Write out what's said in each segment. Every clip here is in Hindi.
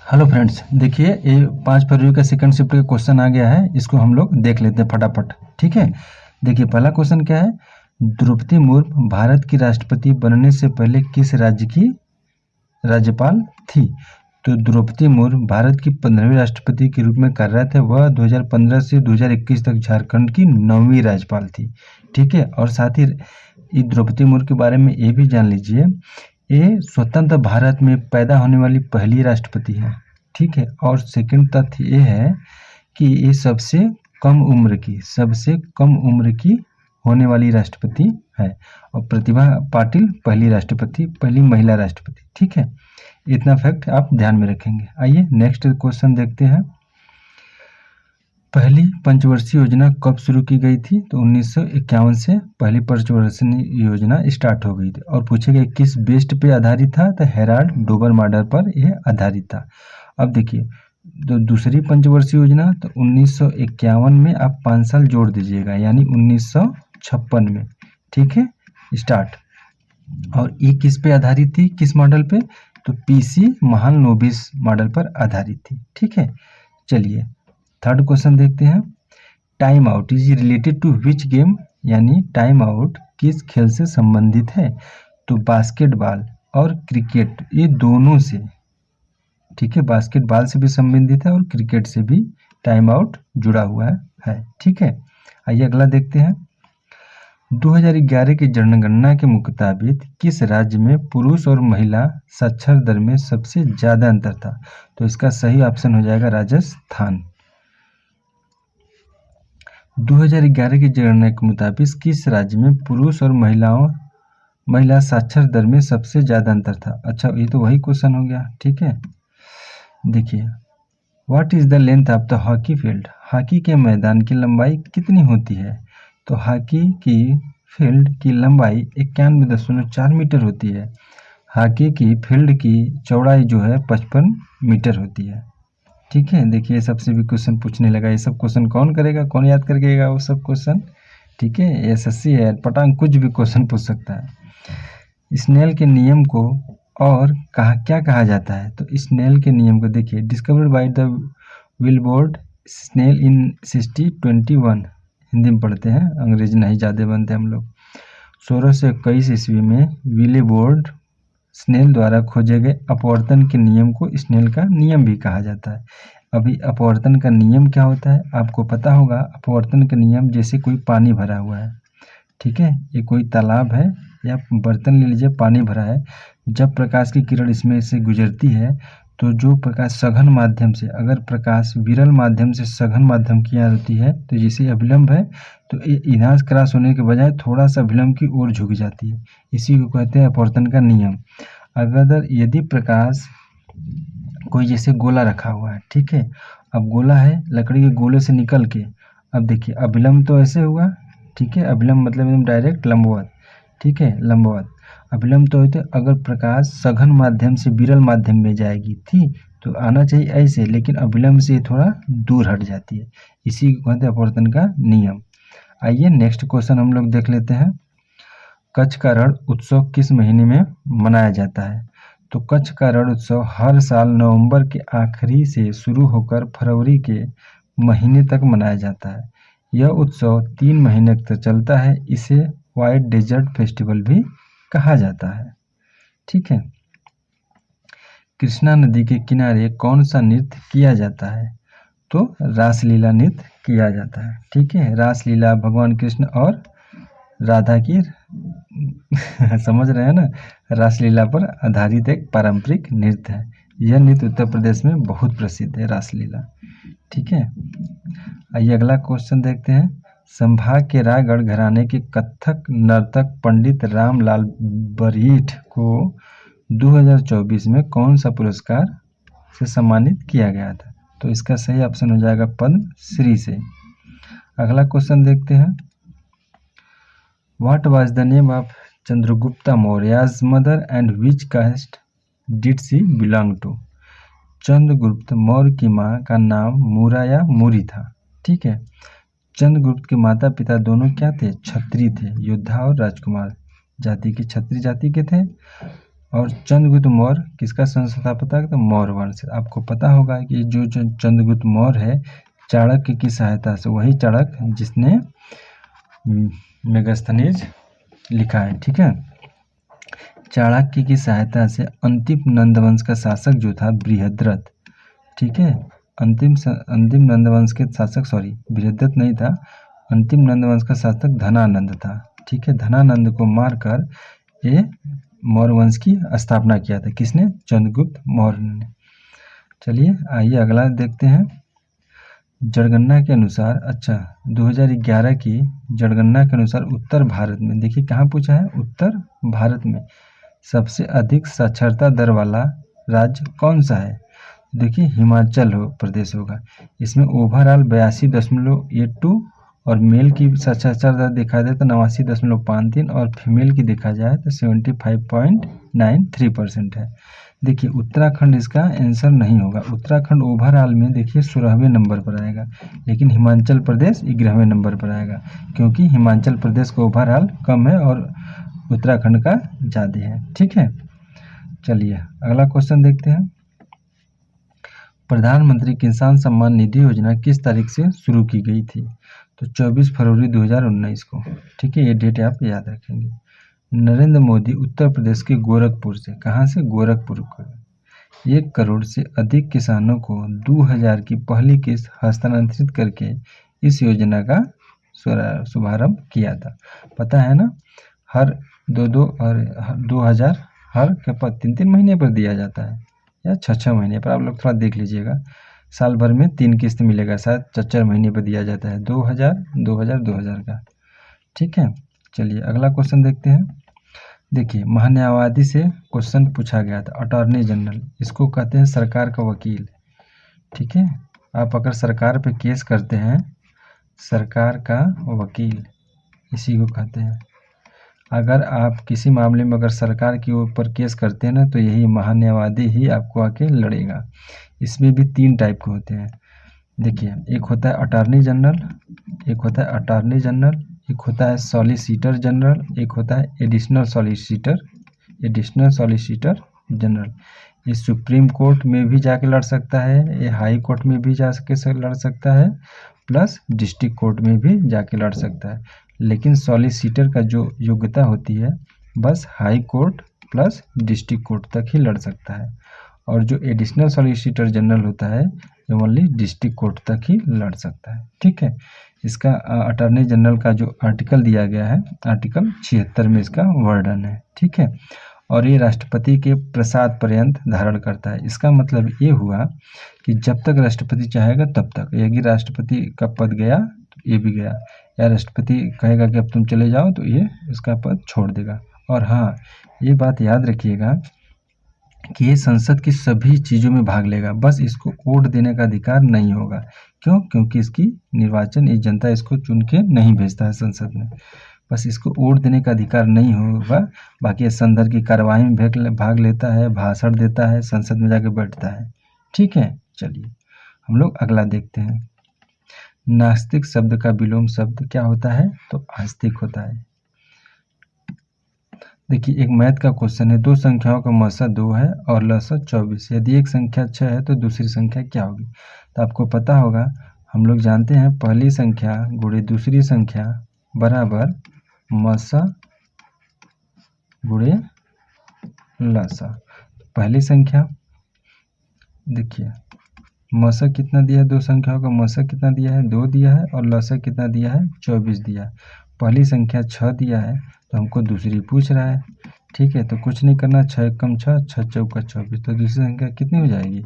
हेलो फ्रेंड्स, देखिए ये 5 फरवरी का सेकंड शिफ्ट का क्वेश्चन आ गया है। इसको हम लोग देख लेते हैं फटाफट। ठीक है, देखिए पहला क्वेश्चन क्या है। द्रौपदी मुर्मू भारत की राष्ट्रपति बनने से पहले किस राज्य की राज्यपाल थी? तो द्रौपदी मुर्मू भारत की 15वीं राष्ट्रपति के रूप में कार्यरत है। वह 2015 से 2021 तक झारखंड की 9वीं राज्यपाल थी। ठीक है, और साथ ही द्रौपदी मुर्मू के बारे में ये भी जान लीजिए, ये स्वतंत्र भारत में पैदा होने वाली पहली राष्ट्रपति है। ठीक है, और सेकंड तथ्य ये है कि ये सबसे कम उम्र की होने वाली राष्ट्रपति है। और प्रतिभा पाटिल पहली महिला राष्ट्रपति। ठीक है, इतना फैक्ट आप ध्यान में रखेंगे। आइए नेक्स्ट क्वेश्चन देखते हैं। पहली पंचवर्षीय योजना कब शुरू की गई थी? तो 1951 से पहली पंचवर्षीय योजना स्टार्ट हो गई थी। और पूछे गए किस बेस्ट पे आधारित था? तो हेराल्ड डोबर मॉडल पर यह आधारित था। अब देखिए, तो दूसरी पंचवर्षीय योजना तो 1951 में आप 5 साल जोड़ दीजिएगा, यानी 1956 में। ठीक है, स्टार्ट। और ये किस पे आधारित थी, किस मॉडल पे? तो पीसी महालनोबिस मॉडल पर आधारित थी। ठीक है, चलिए थर्ड क्वेश्चन देखते हैं। Time out is related to which game? यानी टाइम आउट किस खेल से संबंधित है? तो बास्केटबॉल और क्रिकेट, ये दोनों से। ठीक है, बास्केटबॉल से भी संबंधित है और क्रिकेट से भी टाइम आउट जुड़ा हुआ है। ठीक है, आइए अगला देखते हैं। 2011 की जनगणना के मुताबिक किस राज्य में पुरुष और महिला साक्षर दर में सबसे ज़्यादा अंतर था? तो इसका सही ऑप्शन हो जाएगा राजस्थान। 2011 की जनगणना के मुताबिक किस राज्य में पुरुष और महिला साक्षर दर में सबसे ज़्यादा अंतर था? अच्छा, ये तो वही क्वेश्चन हो गया। ठीक है, देखिए, what is the length of the hockey field? Hockey के मैदान की लंबाई कितनी होती है? तो हॉकी की फील्ड की लंबाई 91.4 मीटर होती है। हॉकी की फील्ड की चौड़ाई जो है 55 मीटर होती है। ठीक है, देखिए सबसे भी क्वेश्चन पूछने लगा। ये सब क्वेश्चन कौन करेगा, कौन याद करकेगा वो सब क्वेश्चन? ठीक है, एसएससी है, पटांग कुछ भी क्वेश्चन पूछ सकता है। स्नेल के नियम को और क्या कहा जाता है? तो स्नेल के नियम को देखिए, डिस्कवर्ड बाय द विलबोर्ड स्नेल इन 1621। हिंदी में पढ़ते हैं, अंग्रेजी नहीं ज़्यादा बनते हम लोग। 1621 ईस्वी में विलेबोर्ड स्नेल द्वारा खोजे गए अपवर्तन के नियम को स्नेल का नियम भी कहा जाता है। अभी अपवर्तन का नियम क्या होता है आपको पता होगा। अपवर्तन का नियम, जैसे कोई पानी भरा हुआ है, ठीक है, ये कोई तालाब है या बर्तन ले लीजिए, पानी भरा है। जब प्रकाश की किरण इसमें से गुजरती है तो जो प्रकाश सघन माध्यम से, अगर प्रकाश विरल माध्यम से सघन माध्यम की याद होती है, तो जैसे अभिलंब है तो ये इन्हांस क्रॉस होने के बजाय थोड़ा सा अभिलंब की ओर झुक जाती है। इसी को कहते हैं अपवर्तन का नियम। अगर यदि प्रकाश कोई जैसे गोला रखा हुआ है, ठीक है, अब गोला है, लकड़ी के गोले से निकल के, अब देखिए अभिलंब तो ऐसे हुआ, ठीक है, अभिलंब मतलब एकदम डायरेक्ट लंबवत, ठीक है, लंबवत। अभिलंब तो होते अगर प्रकाश सघन माध्यम से विरल माध्यम में जाएगी थी तो आना चाहिए ऐसे, लेकिन अभिलंब से थोड़ा दूर हट जाती है। इसी को कहते हैं अपवर्तन का नियम। आइए नेक्स्ट क्वेश्चन हम लोग देख लेते हैं। कच्छ का रण उत्सव किस महीने में मनाया जाता है? तो कच्छ का रण उत्सव हर साल नवंबर के आखिरी से शुरू होकर फरवरी के महीने तक मनाया जाता है। यह उत्सव 3 महीने तक चलता है। इसे व्हाइट डेजर्ट फेस्टिवल भी कहा जाता है। ठीक है, कृष्णा नदी के किनारे कौन सा नृत्य किया जाता है? तो रासलीला नृत्य किया जाता है। ठीक है, रासलीला भगवान कृष्ण और राधा की समझ रहे हैं ना, रासलीला पर आधारित एक पारंपरिक नृत्य है। यह नृत्य उत्तर प्रदेश में बहुत प्रसिद्ध है, रासलीला। ठीक है, आइए अगला क्वेश्चन देखते हैं। संभाग के रायगढ़ घराने के कथक नर्तक पंडित रामलाल बरीठ को 2024 में कौन सा पुरस्कार से सम्मानित किया गया था? तो इसका सही ऑप्शन हो जाएगा पद्म श्री से। अगला क्वेश्चन देखते हैं। What was the name of Chandragupta Maurya's mother and which caste did she belong to? Chandragupta Maurya की माँ का नाम मूरा या मूरी था। ठीक है, चंद्रगुप्त के माता पिता दोनों क्या थे? क्षत्रिय थे, योद्धा और राजकुमार जाति के, क्षत्रिय जाति के थे। और चंद्रगुप्त मौर्य किसका संस्थापक था? तो मौर्य वंश। आपको पता होगा कि जो चंद्रगुप्त मौर्य है, चाणक्य की सहायता से, वही चाणक्य जिसने मेगास्थनीज लिखा है, ठीक है। चाणक्य की सहायता से अंतिम नंदवंश का शासक जो था बृहद्रथ, ठीक है, अंतिम नंदवंश के शासक, बृहद्रथ नहीं था, अंतिम नंदवंश का शासक धनानंद था, ठीक है। धनानंद को मारकर ये मौर्य वंश की स्थापना किया था। किसने? चंद्रगुप्त मौर्य ने। चलिए आइए अगला देखते हैं। जनगणना के अनुसार, 2011 की जनगणना के अनुसार उत्तर भारत में, देखिए कहाँ पूछा है, उत्तर भारत में सबसे अधिक साक्षरता दर वाला राज्य कौन सा है? देखिए हिमाचल प्रदेश होगा। इसमें ओवरऑल 82.82 और मेल की साक्षरता दर देखा जाए तो 89.53 और फीमेल की देखा जाए तो 75.93% है। देखिए उत्तराखंड इसका आंसर नहीं होगा। उत्तराखंड ओवरऑल में देखिए 16वें नंबर पर आएगा, लेकिन हिमाचल प्रदेश 11वें नंबर पर आएगा, क्योंकि हिमाचल प्रदेश का ओवरऑल कम है और उत्तराखंड का ज़्यादा है, ठीक है। चलिए अगला क्वेश्चन देखते हैं। प्रधानमंत्री किसान सम्मान निधि योजना किस तारीख से शुरू की गई थी? तो 24 फरवरी 2019 को, ठीक है, ये डेट आप याद रखेंगे। नरेंद्र मोदी उत्तर प्रदेश के गोरखपुर से, कहाँ से? गोरखपुर को 1 करोड़ से अधिक किसानों को 2000 की पहली किस्त हस्तांतरित करके इस योजना का शुभारंभ किया था। पता है ना, हर 2000 हर के 3-3 महीने पर दिया जाता है या 6-6 महीने पर, आप लोग थोड़ा देख लीजिएगा। साल भर में 3 किस्त मिलेगा, शायद 4-4 महीने पर दिया जाता है, 2000 का, ठीक है। चलिए अगला क्वेश्चन देखते हैं। देखिए महान्यायवादी से क्वेश्चन पूछा गया था, अटॉर्नी जनरल, इसको कहते हैं सरकार का वकील, ठीक है। आप अगर सरकार पे केस करते हैं, सरकार का वकील इसी को कहते हैं। अगर आप किसी मामले में अगर सरकार के ऊपर केस करते हैं ना, तो यही महान्यायवादी ही आपको आके लड़ेगा। इसमें भी 3 टाइप के होते हैं। देखिए एक होता है अटॉर्नी जनरल, एक होता है अटॉर्नी जनरल, एक होता है सॉलिसिटर जनरल, एक होता है एडिशनल सॉलिसिटर जनरल। ये सुप्रीम कोर्ट में भी जाके लड़ सकता है, ये हाई कोर्ट में भी जाके लड़ सकता है, प्लस डिस्ट्रिक्ट कोर्ट में भी जाके लड़ सकता है। लेकिन सॉलिसिटर का जो योग्यता होती है, बस high court plus district court तक ही लड़ सकता है, और जो एडिशनल सॉलिसिटर जनरल होता है ये ओनली डिस्ट्रिक्ट कोर्ट तक ही लड़ सकता है, ठीक है। इसका अटॉर्नी जनरल का जो आर्टिकल दिया गया है, आर्टिकल 76 में इसका वर्णन है, ठीक है। और ये राष्ट्रपति के प्रसाद पर्यंत धारण करता है। इसका मतलब ये हुआ कि जब तक राष्ट्रपति चाहेगा तब तक, यदि राष्ट्रपति का पद गया तो ये भी गया, या राष्ट्रपति कहेगा कि अब तुम चले जाओ तो ये इसका पद छोड़ देगा। और हाँ, ये बात याद रखिएगा कि ये संसद की सभी चीज़ों में भाग लेगा, बस इसको वोट देने का अधिकार नहीं होगा। क्यों? क्योंकि इसकी निर्वाचन इस जनता इसको चुन के नहीं भेजता है संसद में, बस इसको वोट देने का अधिकार नहीं होगा। बाकी संसद की कार्यवाही में भाग लेता है, भाषण देता है, संसद में जाके बैठता है, ठीक है। चलिए हम लोग अगला देखते हैं। नास्तिक शब्द का विलोम शब्द क्या होता है? तो आस्तिक होता है। देखिए एक मैथ का क्वेश्चन है, 2 संख्याओं का मसा 2 है और लसा 24, यदि एक संख्या 6 है तो दूसरी संख्या क्या होगी? तो आपको पता होगा, हम लोग जानते हैं पहली संख्या गुणे दूसरी संख्या बराबर मसा गुणे लसा। पहली संख्या देखिए मसा कितना दिया है, 2 संख्याओं का मसा कितना दिया है, 2 दिया है, और लसा कितना दिया है, 24 दिया है। पहली संख्या 6 दिया है तो हमको दूसरी पूछ रहा है, ठीक है। तो कुछ नहीं करना, 6 कम 6, 6 चौका 24, तो दूसरी संख्या कितनी हो जाएगी?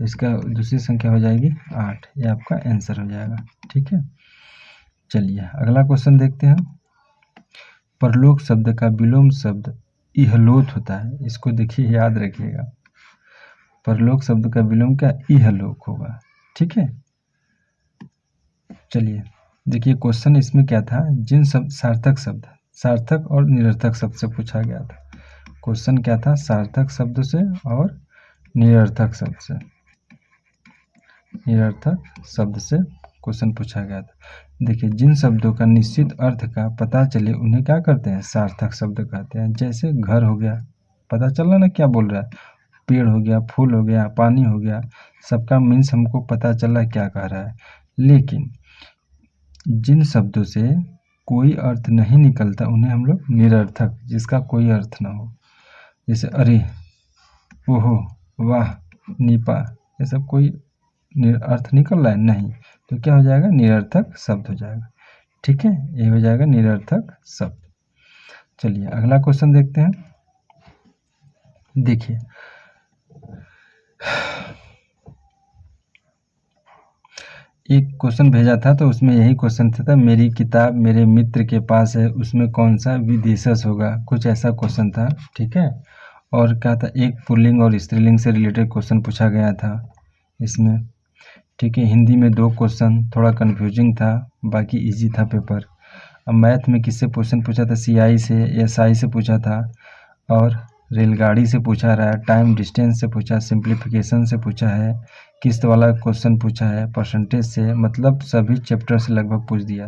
इसका दूसरी संख्या हो जाएगी 8, ये आपका आंसर हो जाएगा, ठीक है। चलिए अगला क्वेश्चन देखते हैं। परलोक शब्द का विलोम शब्द इहलोक होता है, इसको देखिए याद रखिएगा। परलोक शब्द का विलोम क्या? इहलोक होगा, ठीक है। चलिए देखिए क्वेश्चन इसमें क्या था, जिन शब्द सार्थक और निरर्थक शब्द से पूछा गया था। क्वेश्चन क्या था? सार्थक शब्द से और निरर्थक शब्द से क्वेश्चन पूछा गया था। देखिए जिन शब्दों का निश्चित अर्थ का पता चले उन्हें क्या करते हैं? सार्थक शब्द कहते हैं। जैसे घर हो गया, पता चल रहा ना क्या बोल रहा है, पेड़ हो गया, फूल हो गया, पानी हो गया, सबका मीन्स हमको पता चल रहा है क्या कह रहा है। लेकिन जिन शब्दों से कोई अर्थ नहीं निकलता उन्हें हम लोग निरर्थक, जिसका कोई अर्थ ना हो, जैसे अरे, ओहो, वाह, नीपा, ये सब कोई अर्थ निकल रहा है नहीं, तो क्या हो जाएगा, निरर्थक शब्द हो जाएगा। ठीक है, ये हो जाएगा निरर्थक शब्द। चलिए अगला क्वेश्चन देखते हैं। देखिए एक क्वेश्चन भेजा था, तो उसमें यही क्वेश्चन था, मेरी किताब मेरे मित्र के पास है, उसमें कौन सा विदेशस होगा, कुछ ऐसा क्वेश्चन था। ठीक है, और क्या था, एक पुल्लिंग और स्त्रीलिंग से रिलेटेड क्वेश्चन पूछा गया था इसमें। ठीक है, हिंदी में 2 क्वेश्चन, थोड़ा कन्फ्यूजिंग था, बाकी इजी था पेपर। अब मैथ में किससे क्वेश्चन पूछा था, सीआई से, एसआई से पूछा था, और रेलगाड़ी से पूछा रहा है, टाइम डिस्टेंस से पूछा, सिंप्लीफिकेशन से पूछा है, किस्त वाला क्वेश्चन पूछा है, परसेंटेज से, मतलब सभी चैप्टर से लगभग पूछ दिया।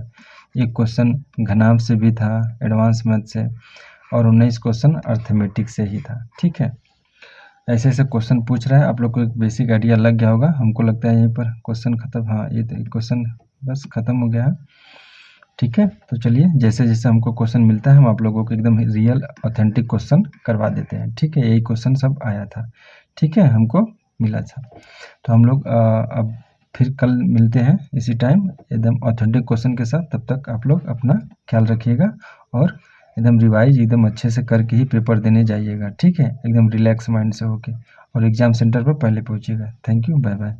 एक क्वेश्चन घनाभ से भी था, एडवांस मैथ से, और 19 क्वेश्चन अर्थमेटिक से ही था। ठीक है, ऐसे ऐसे क्वेश्चन पूछ रहा है, आप लोग को एक बेसिक आइडिया लग गया होगा। हमको लगता है यहीं पर क्वेश्चन खत्म। हाँ, ये तो क्वेश्चन बस खत्म हो गया है। ठीक है, तो चलिए जैसे जैसे हमको क्वेश्चन मिलता है हम आप लोगों को एकदम रियल ऑथेंटिक क्वेश्चन करवा देते हैं। ठीक है, यही क्वेश्चन सब आया था। ठीक है, हमको मिला था, तो हम लोग अब फिर कल मिलते हैं इसी टाइम एकदम ऑथेंटिक क्वेश्चन के साथ। तब तक आप लोग अपना ख्याल रखिएगा और एकदम रिवाइज एकदम अच्छे से करके ही पेपर देने जाइएगा। ठीक है, एकदम रिलैक्स माइंड से होके, और एग्ज़ाम सेंटर पर पहले पहुँचिएगा। Thank you, bye bye.